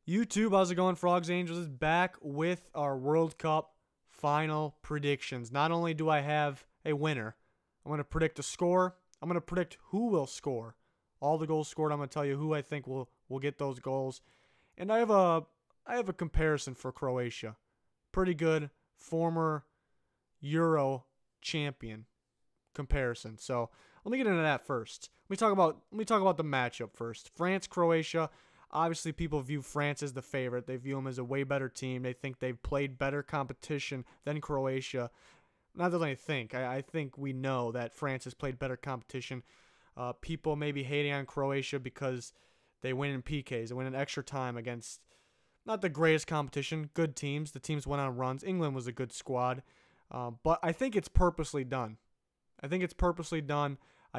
YouTube, how's it going? Frogs Angels is back with our World Cup final predictions. Not only do I have a winner, I'm going to predict a score. I'm going to predict who will score. All the goals scored, I'm going to tell you who I think will get those goals. And I have a comparison for Croatia. Pretty good former Euro champion comparison. So, let me get into that first. Let me talk about the matchup first. France Croatia. Obviously, people view France as the favorite. They view them as a way better team. They think they've played better competition than Croatia. Not that I think. I think we know that France has played better competition. People may be hating on Croatia because they win in PKs. They win in extra time against not the greatest competition. Good teams. The teams went on runs. England was a good squad. But I think it's purposely done. I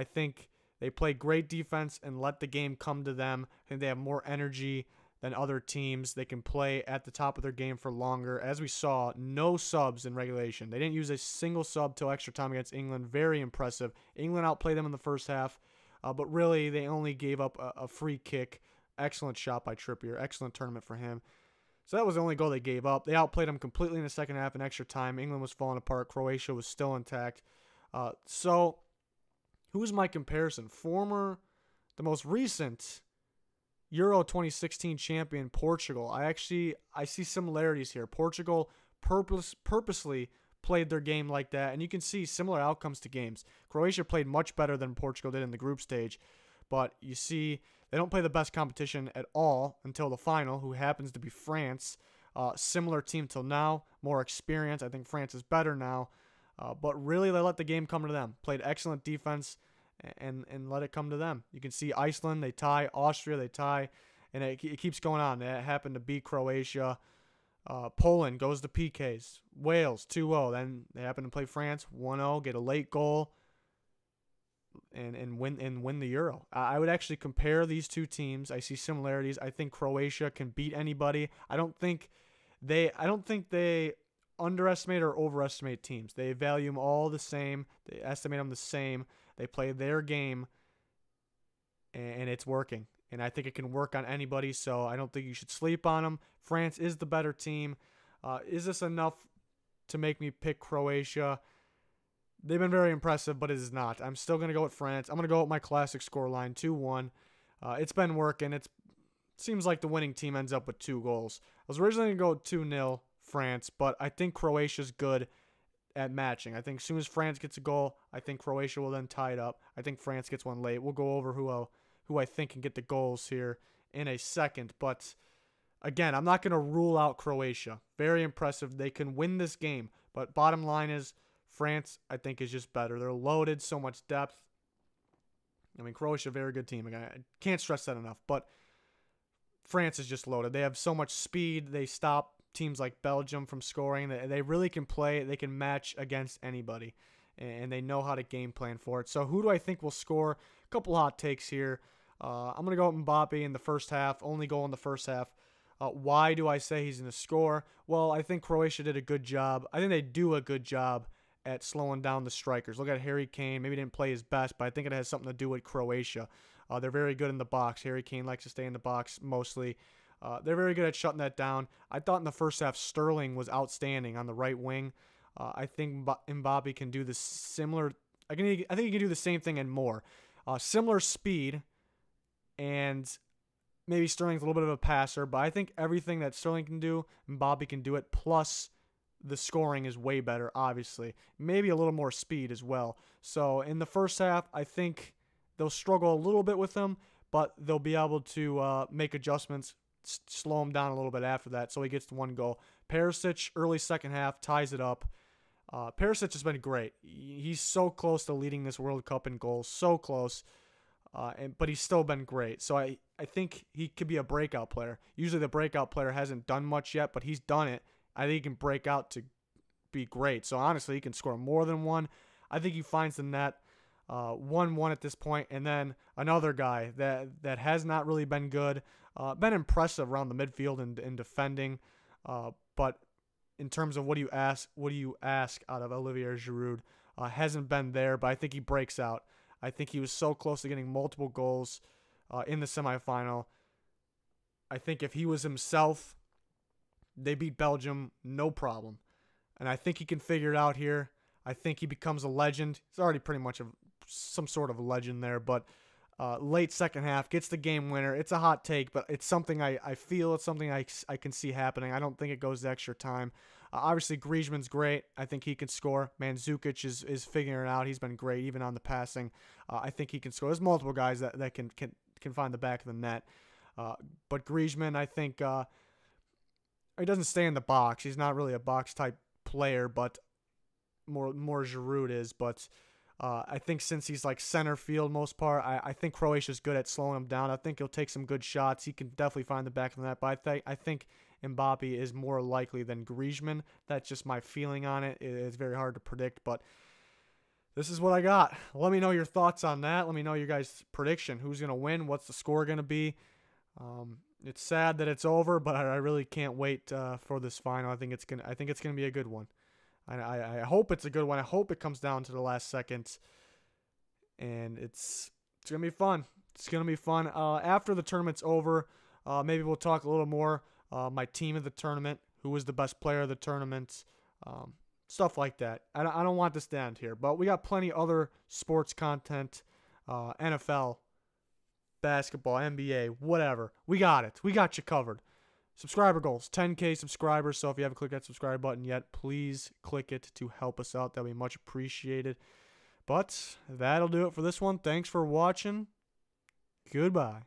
think they play great defense and let the game come to them. I think they have more energy than other teams. They can play at the top of their game for longer. As we saw, no subs in regulation. They didn't use a single sub till extra time against England. Very impressive. England outplayed them in the first half, but really they only gave up a free kick. Excellent shot by Trippier. Excellent tournament for him. So that was the only goal they gave up. They outplayed them completely in the second half in extra time. England was falling apart. Croatia was still intact. So who's my comparison? The most recent Euro 2016 champion, Portugal. I see similarities here. Portugal purposely played their game like that, and you can see similar outcomes to games. Croatia played much better than Portugal did in the group stage, but you see they don't play the best competition at all until the final, who happens to be France. Similar team till now, more experience. I think France is better now, but really they let the game come to them. Played excellent defense and let it come to them. You can see Iceland, they tie. Austria, they tie. And it keeps going on. It happened to beat Croatia. Poland goes to PKs. Wales 2-0. Then they happen to play France 1-0, get a late goal, and win the Euro. I would actually compare these two teams. I see similarities. I think Croatia can beat anybody. I don't think they underestimate or overestimate teams. They value them all the same. They estimate them the same. They play their game, and it's working. And I think it can work on anybody, so I don't think you should sleep on them. France is the better team. Is this enough to make me pick Croatia? They've been very impressive, but it is not. I'm still going to go with France. I'm going to go with my classic scoreline, 2-1. It's been working. It seems like the winning team ends up with 2 goals. I was originally going to go 2-0 France, but I think Croatia's good at matching. I think as soon as France gets a goal, I think Croatia will then tie it up. I think France gets one late. We'll go over who I think can get the goals here in a second. But again, I'm not going to rule out Croatia. Very impressive. They can win this game. But bottom line is France, I think, is just better. They're loaded, so much depth. I mean, Croatia, very good team. I can't stress that enough. But France is just loaded. They have so much speed. They stop teams like Belgium from scoring. They really can play. They can match against anybody, and they know how to game plan for it. So who do I think will score? A couple hot takes here. I'm going to go with Mbappe in the first half, only goal in the first half. Why do I say he's going to score? Well, I think Croatia did a good job. I think they do a good job at slowing down the strikers. Look at Harry Kane. Maybe didn't play his best, but I think it has something to do with Croatia. They're very good in the box. Harry Kane likes to stay in the box mostly. They're very good at shutting that down. I thought in the first half Sterling was outstanding on the right wing. I think Mbappe can do the similar. I think he can do the same thing and more. Similar speed, and maybe Sterling's a little bit of a passer, but I think everything that Sterling can do, Mbappe can do it. Plus, the scoring is way better, obviously. Maybe a little more speed as well. So in the first half, I think they'll struggle a little bit with him, but they'll be able to make adjustments, slow him down a little bit after that, so he gets the 1 goal. Perisic, early second half, ties it up. Perisic has been great. He's so close to leading this World Cup in goals, so close, but he's still been great. So I think he could be a breakout player. Usually the breakout player hasn't done much yet, but he's done it. I think he can break out to be great. So honestly, he can score more than 1. I think he finds the net. 1-1 at this point, and then another guy that has not really been good, been impressive around the midfield and defending, but in terms of what do you ask out of Olivier Giroud, hasn't been there, but I think he breaks out. I think he was so close to getting multiple goals in the semifinal. I think if he was himself, they beat Belgium, no problem. And I think he can figure it out here. I think he becomes a legend. He's already pretty much some sort of a legend there, but late second half, gets the game winner. It's a hot take, but it's something I feel. It's something I can see happening. I don't think it goes to extra time. Obviously, Griezmann's great. I think he can score. Mandzukic is figuring it out. He's been great, even on the passing. I think he can score. There's multiple guys that can find the back of the net. But Griezmann, I think he doesn't stay in the box. He's not really a box-type player, but more Giroud is. But I think since he's like center field most part, I think Croatia's good at slowing him down. I think he'll take some good shots. He can definitely find the back of the net. But I think Mbappe is more likely than Griezmann. That's just my feeling on it. It's very hard to predict, but this is what I got. Let me know your thoughts on that. Let me know your guys' prediction. Who's going to win? What's the score going to be? It's sad that it's over, but I really can't wait for this final. I think it's gonna be a good one. I hope it's a good one. I hope it comes down to the last seconds, and it's gonna be fun. It's gonna be fun. After the tournament's over, maybe we'll talk a little more. My team of the tournament, who was the best player of the tournament, stuff like that. I don't want this to end here, but we got plenty other sports content, NFL, basketball, NBA, whatever. We got it. We got you covered. Subscriber goals, 10K subscribers. So if you haven't clicked that subscribe button yet, please click it to help us out. That would be much appreciated. But that'll do it for this one. Thanks for watching. Goodbye.